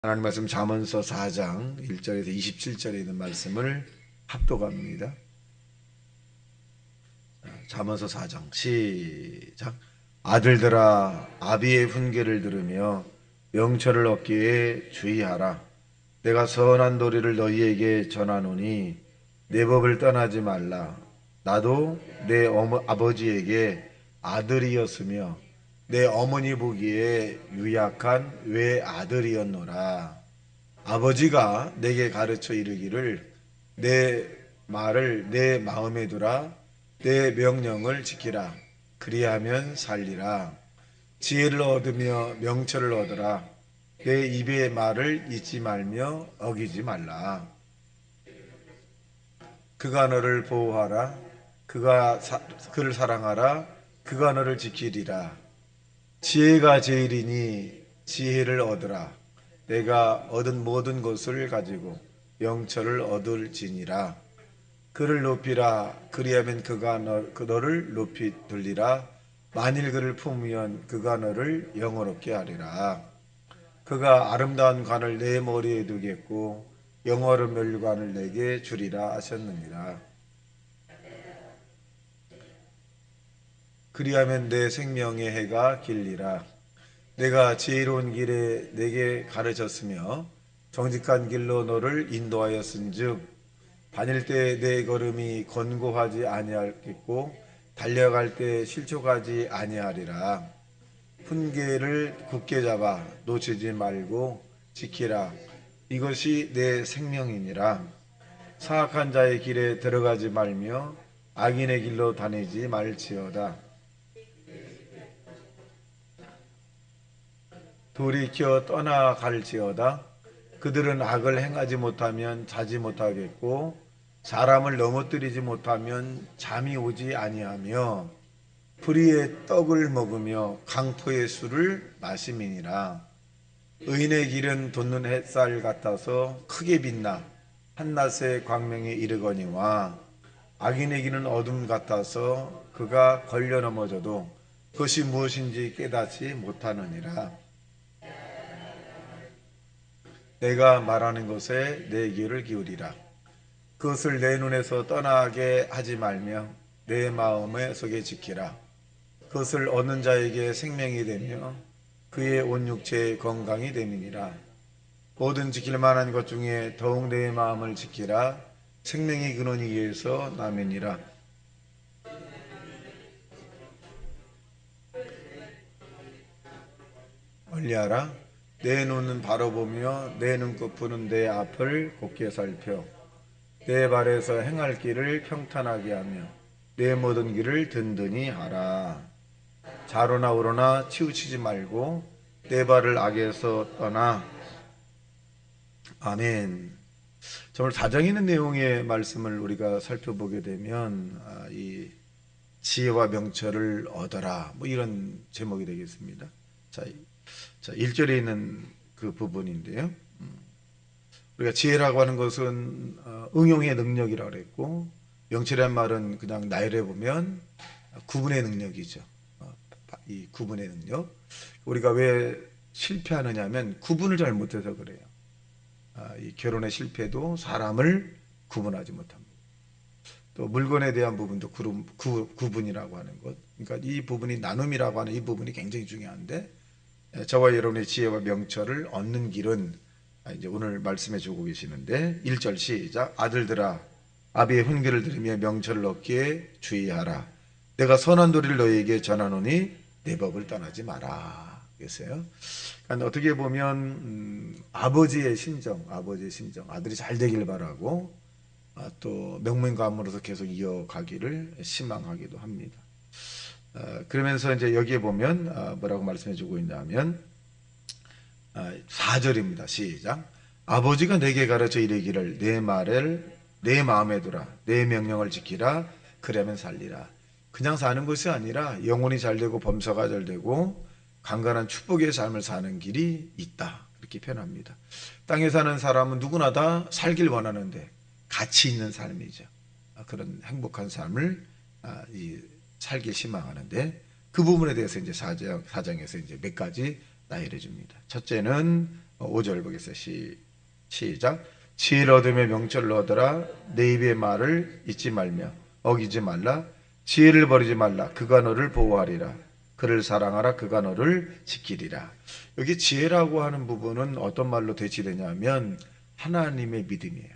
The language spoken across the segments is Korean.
하나님 말씀 잠언서 4장 1절에서 27절에 있는 말씀을 합독합니다. 잠언서 4장 시작. 아들들아 아비의 훈계를 들으며 명철을 얻기에 주의하라. 내가 선한 도리를 너희에게 전하노니 내 법을 떠나지 말라. 나도 내 아버지에게 아들이었으며 내 어머니 보기에 유약한 외아들이었노라. 아버지가 내게 가르쳐 이르기를 내 말을 내 마음에 두라. 내 명령을 지키라. 그리하면 살리라. 지혜를 얻으며 명철을 얻으라. 내 입의 말을 잊지 말며 어기지 말라. 그가 너를 보호하라. 그를 사랑하라. 그가 너를 지키리라. 지혜가 제일이니 지혜를 얻으라. 내가 얻은 모든 것을 가지고 명철을 얻을지니라. 그를 높이라. 그리하면 그가 너를 높이 들리라. 만일 그를 품으면 그가 너를 영화롭게 하리라. 그가 아름다운 관을 내 머리에 두겠고 영화로운 멸관을 내게 주리라 하셨느니라. 그리하면 내 생명의 해가 길리라. 내가 지혜로운 길에 내게 가르쳤으며 정직한 길로 너를 인도하였은즉 다닐 때 내 걸음이 권고하지 아니하겠고 달려갈 때 실족하지 아니하리라. 훈계를 굳게 잡아 놓치지 말고 지키라. 이것이 내 생명이니라. 사악한 자의 길에 들어가지 말며 악인의 길로 다니지 말지어다. 돌이켜 떠나갈지어다. 그들은 악을 행하지 못하면 자지 못하겠고 사람을 넘어뜨리지 못하면 잠이 오지 아니하며 불의의 떡을 먹으며 강포의 술을 마심이니라. 의인의 길은 돋는 햇살 같아서 크게 빛나 한낮의 광명에 이르거니와 악인의 길은 어둠 같아서 그가 걸려 넘어져도 그것이 무엇인지 깨닫지 못하느니라. 내가 말하는 것에 내 귀를 기울이라. 그것을 내 눈에서 떠나게 하지 말며 내 마음에 속에 지키라. 그것을 얻는 자에게 생명이 되며 그의 온 육체의 건강이 됨이니라. 모든 지킬 만한 것 중에 더욱 내 마음을 지키라. 생명의 근원이 이에서 남이니라. 멀리하라. 내 눈은 바로 보며 내 눈꺼풀은 내 앞을 곱게 살펴 내 발에서 행할 길을 평탄하게 하며 내 모든 길을 든든히 하라. 좌로나 우로나 치우치지 말고 내 발을 악에서 떠나. 아멘. 정말 사정에 있는 내용의 말씀을 우리가 살펴보게 되면 이 지혜와 명철을 얻어라 뭐 이런 제목이 되겠습니다. 자, 1절에 있는 그 부분인데요. 우리가 지혜라고 하는 것은 응용의 능력이라고 그랬고 명철이란 말은 그냥 나열해 보면 구분의 능력이죠. 이 구분의 능력. 우리가 왜 실패하느냐 하면 구분을 잘 못해서 그래요. 이 결혼의 실패도 사람을 구분하지 못합니다. 또 물건에 대한 부분도 구분이라고 하는 것. 그러니까 이 부분이 나눔이라고 하는 이 부분이 굉장히 중요한데 저와 여러분의 지혜와 명철을 얻는 길은 이제 오늘 말씀해 주고 계시는데 1절 시작. 아들들아 아비의 훈계를 들으며 명철을 얻기에 주의하라. 내가 선한 도리를 너희에게 전하노니 내 법을 떠나지 마라. 그랬어요. 그러니까 어떻게 보면 아버지의 심정, 아들이 잘 되길 바라고 또 명문가문으로서 계속 이어가기를 희망하기도 합니다. 그러면서 이제 여기에 보면 뭐라고 말씀해 주고 있냐면 4절입니다. 시작. 아버지가 내게 가르쳐 이르기를 내 말을 내 마음에 두라. 내 명령을 지키라. 그러면 살리라. 그냥 사는 것이 아니라 영혼이 잘되고 범사가 잘되고 강건한 축복의 삶을 사는 길이 있다. 그렇게 표현합니다. 땅에 사는 사람은 누구나 다 살길 원하는데 가치 있는 삶이죠. 그런 행복한 삶을 살길 희망하는데 그 부분에 대해서 이제 사장에서 이제 몇 가지 나열해 줍니다. 첫째는 5절 보겠어요. 시작. 지혜를 얻으며 명철을 얻어라. 내 입의 말을 잊지 말며 어기지 말라. 지혜를 버리지 말라. 그가 너를 보호하리라. 그를 사랑하라. 그가 너를 지키리라. 여기 지혜라고 하는 부분은 어떤 말로 대치되냐면 하나님의 믿음이에요.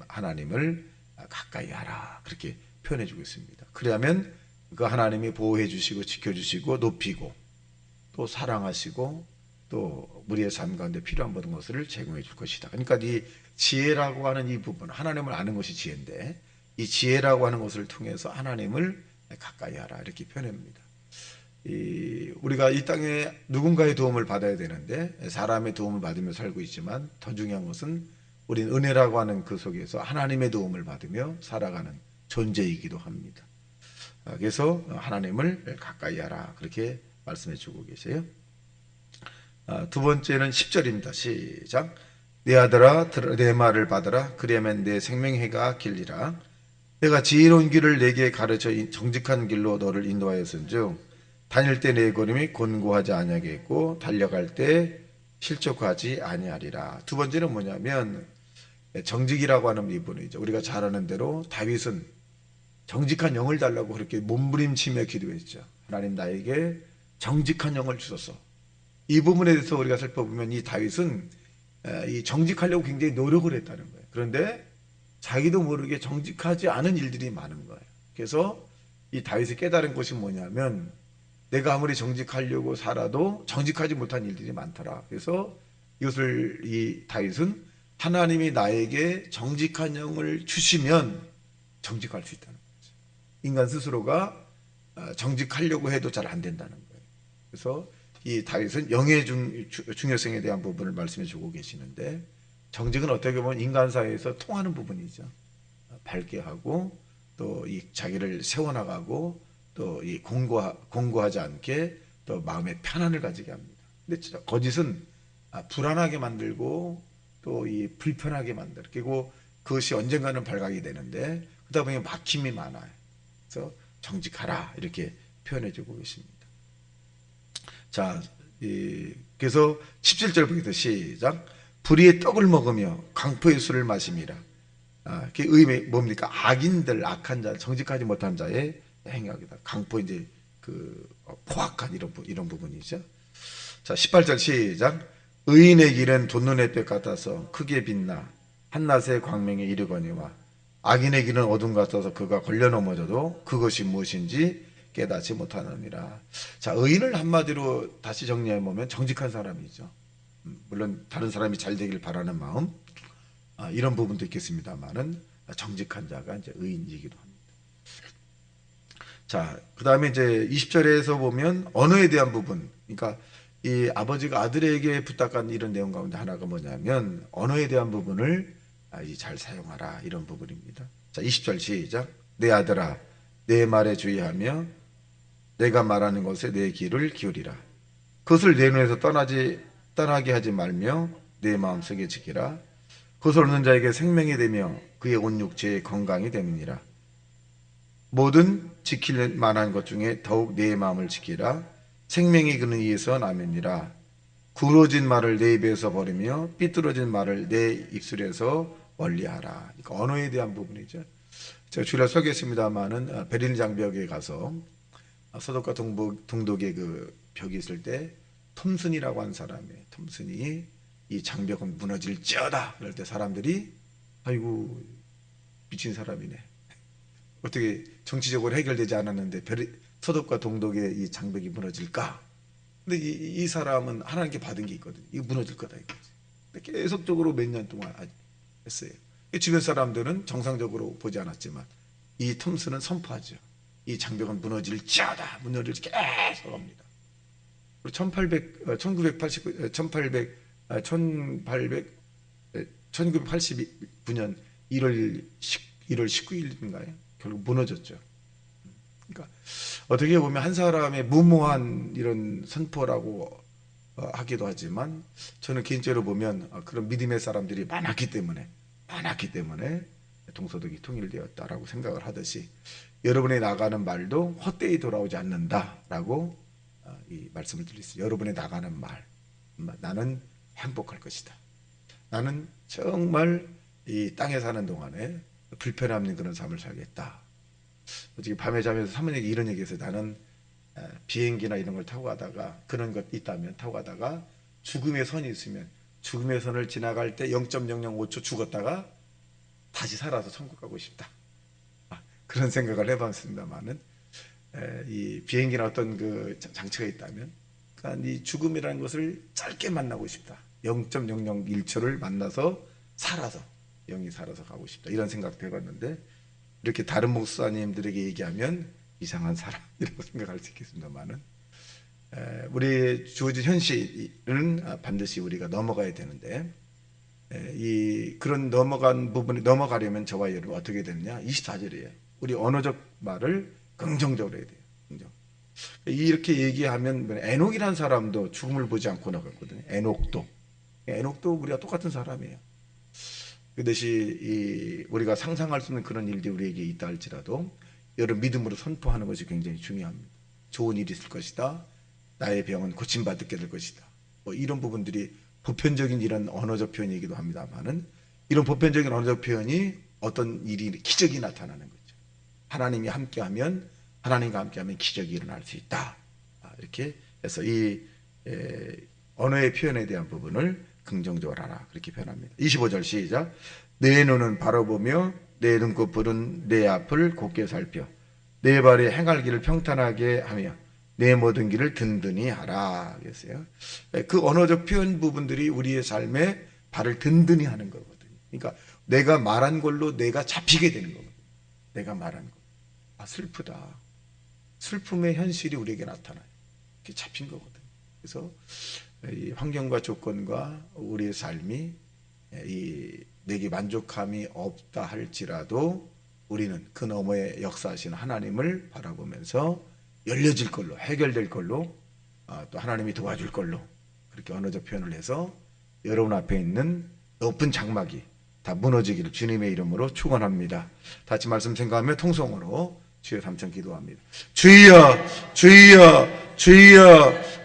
하나님을 가까이 하라. 그렇게 표현해 주고 있습니다. 그러면 그 하나님이 보호해 주시고 지켜주시고 높이고 또 사랑하시고 또 우리의 삶 가운데 필요한 모든 것을 제공해 줄 것이다. 그러니까 이 지혜라고 하는 이 부분, 하나님을 아는 것이 지혜인데 이 지혜라고 하는 것을 통해서 하나님을 가까이 하라 이렇게 표현합니다. 우리가 이 땅에 누군가의 도움을 받아야 되는데 사람의 도움을 받으며 살고 있지만 더 중요한 것은 우리는 은혜라고 하는 그 속에서 하나님의 도움을 받으며 살아가는 존재이기도 합니다. 그래서 하나님을 가까이 하라 그렇게 말씀해 주고 계세요. 두 번째는 10절입니다. 시작. 내 아들아 내 말을 받으라. 그리하면 내 생명해가 길리라. 내가 지혜로운 길을 내게 가르쳐 정직한 길로 너를 인도하였은즉 다닐 때 내 걸음이 곤고하지 아니하겠고 달려갈 때 실족하지 아니하리라. 두 번째는 뭐냐면 정직이라고 하는 부분이죠. 우리가 잘 아는 대로 다윗은 정직한 영을 달라고 그렇게 몸부림치며 기도했죠. 하나님 나에게 정직한 영을 주소서. 이 부분에 대해서 우리가 살펴보면 이 다윗은 이 정직하려고 굉장히 노력을 했다는 거예요. 그런데 자기도 모르게 정직하지 않은 일들이 많은 거예요. 그래서 이 다윗이 깨달은 것이 뭐냐면 내가 아무리 정직하려고 살아도 정직하지 못한 일들이 많더라. 그래서 이것을 이 다윗은 하나님이 나에게 정직한 영을 주시면 정직할 수 있다는 거죠. 인간 스스로가 정직하려고 해도 잘 안 된다는 거예요. 그래서 이 다윗은 영의 중요성에 대한 부분을 말씀해 주고 계시는데 정직은 어떻게 보면 인간 사회에서 통하는 부분이죠. 밝게 하고 또 이 자기를 세워나가고 또 이 공고하지 않게 또 마음의 편안을 가지게 합니다. 근데 거짓은 불안하게 만들고 또 이 불편하게 만들 그리고 그것이 언젠가는 발각이 되는데 그러다 보니 막힘이 많아요. 그래서 정직하라 이렇게 표현해 주고 계십니다. 자, 그래서 17절 보겠습니다. 시작. 불의의 떡을 먹으며 강포의 술을 마심이라. 그게 의미 뭡니까? 악인들, 악한 자, 정직하지 못한 자의 행위이다. 강포 이제 그 포악한 이런 부분이죠. 자, 18절 시작. 의인의 길은 돋는 햇볕 같아서 크게 빛나 한낮의 광명에 이르거니와 악인의 길은 어둠 같아서 그가 걸려 넘어져도 그것이 무엇인지 깨닫지 못하느니라. 자, 의인을 한마디로 다시 정리해 보면 정직한 사람이죠. 물론 다른 사람이 잘 되길 바라는 마음 이런 부분도 있겠습니다만은 정직한 자가 이제 의인이기도 합니다. 자, 그다음에 이제 20절에서 보면 언어에 대한 부분. 그러니까 이 아버지가 아들에게 부탁한 이런 내용 가운데 하나가 뭐냐면 언어에 대한 부분을 잘 사용하라 이런 부분입니다. 자, 20절 시작. 내 아들아 내 말에 주의하며 내가 말하는 것에 내 귀를 기울이라. 그것을 내 눈에서 떠나게 하지 말며 내 마음속에 지키라. 그것을 얻는 자에게 생명이 되며 그의 온 육체의 건강이 됨이니라. 모든 지킬 만한 것 중에 더욱 내 마음을 지키라. 생명이 그는 이에서 남이니라. 구러진 말을 내 입에서 버리며 삐뚤어진 말을 내 입술에서 멀리하라. 그러니까 언어에 대한 부분이죠. 제가 주일날 설교했습니다마는 베를린 장벽에 가서 서독과 동독의 그 벽이 있을 때 톰슨이라고 한 사람이 톰슨이 이 장벽은 무너질지어다 그럴 때 사람들이 아이고 미친 사람이네. 어떻게 정치적으로 해결되지 않았는데 서독과 동독의 이 장벽이 무너질까? 근데 이 사람은 하나님께 받은 게 있거든요. 이거 무너질 거다 이거지. 근데 계속적으로 몇 년 동안 했어요. 주변 사람들은 정상적으로 보지 않았지만 이 톰슨은 선포하죠. 이 장벽은 무너질지어다. 무너질 계속 합니다. 1989년 1월 19일인가요? 결국 무너졌죠. 그러니까 어떻게 보면 한 사람의 무모한 이런 선포라고 하기도 하지만 저는 개인적으로 보면 그런 믿음의 사람들이 많았기 때문에 동서독이 통일되었다라고 생각을 하듯이 여러분이 나가는 말도 헛되이 돌아오지 않는다라고 이 말씀을 드리겠습니다. 여러분의 나가는 말, 나는 행복할 것이다. 나는 정말 이 땅에 사는 동안에 불편함 없는 그런 삶을 살겠다. 어저께 밤에 자면서 사모님에게 이런 얘기했어요. 나는 비행기나 이런 걸 타고 가다가 그런 것 있다면 타고 가다가 죽음의 선이 있으면 죽음의 선을 지나갈 때 0.005초 죽었다가 다시 살아서 천국 가고 싶다. 그런 생각을 해봤습니다만은 이 비행기나 어떤 그 장치가 있다면 그러니까 이 죽음이라는 것을 짧게 만나고 싶다. 0.001초를 만나서 살아서 영이 살아서 가고 싶다. 이런 생각도 해봤는데 이렇게 다른 목사님들에게 얘기하면 이상한 사람이라고 생각할 수 있겠습니다만은 우리 주어진 현실은 반드시 우리가 넘어가야 되는데 이 그런 넘어간 부분이 넘어가려면 저와 여러분 어떻게 되느냐? 24절이에요. 우리 언어적 말을 긍정적으로 해야 돼요. 긍정. 이렇게 얘기하면 에녹이라는 사람도 죽음을 보지 않고 나갔거든요. 에녹도 우리가 똑같은 사람이에요. 그것이 우리가 상상할 수 없는 그런 일들이 우리에게 있다 할지라도 여러분 믿음으로 선포하는 것이 굉장히 중요합니다. 좋은 일이 있을 것이다. 나의 병은 고침받게 될 것이다. 뭐 이런 부분들이 보편적인 이런 언어적 표현이기도 합니다만은 이런 보편적인 언어적 표현이 어떤 일이 기적이 나타나는 거죠. 하나님과 함께하면 기적이 일어날 수 있다. 이렇게 해서 이 언어의 표현에 대한 부분을 긍정적으로 하라. 그렇게 표현합니다. 25절 시작. 내 눈은 바라보며 내 눈꺼풀은 내 앞을 곧게 살펴 내 발이 행할 길을 평탄하게 하며 내 모든 길을 든든히 하라. 그랬어요. 그 언어적 표현 부분들이 우리의 삶에 발을 든든히 하는 거거든요. 그러니까 내가 말한 걸로 내가 잡히게 되는 거거든요. 내가 말한 거. 슬프다. 슬픔의 현실이 우리에게 나타나요. 이렇게 잡힌 거거든요. 그래서 이 환경과 조건과 우리의 삶이 내게 만족함이 없다 할지라도 우리는 그 너머에 역사하시는 하나님을 바라보면서 열려질 걸로, 해결될 걸로, 또 하나님이 도와줄 걸로 그렇게 언어적 표현을 해서 여러분 앞에 있는 높은 장막이 다 무너지기를 주님의 이름으로 축원합니다. 다시 말씀 생각하며 통성으로 주여 삼천 기도합니다. 주여 주여 주여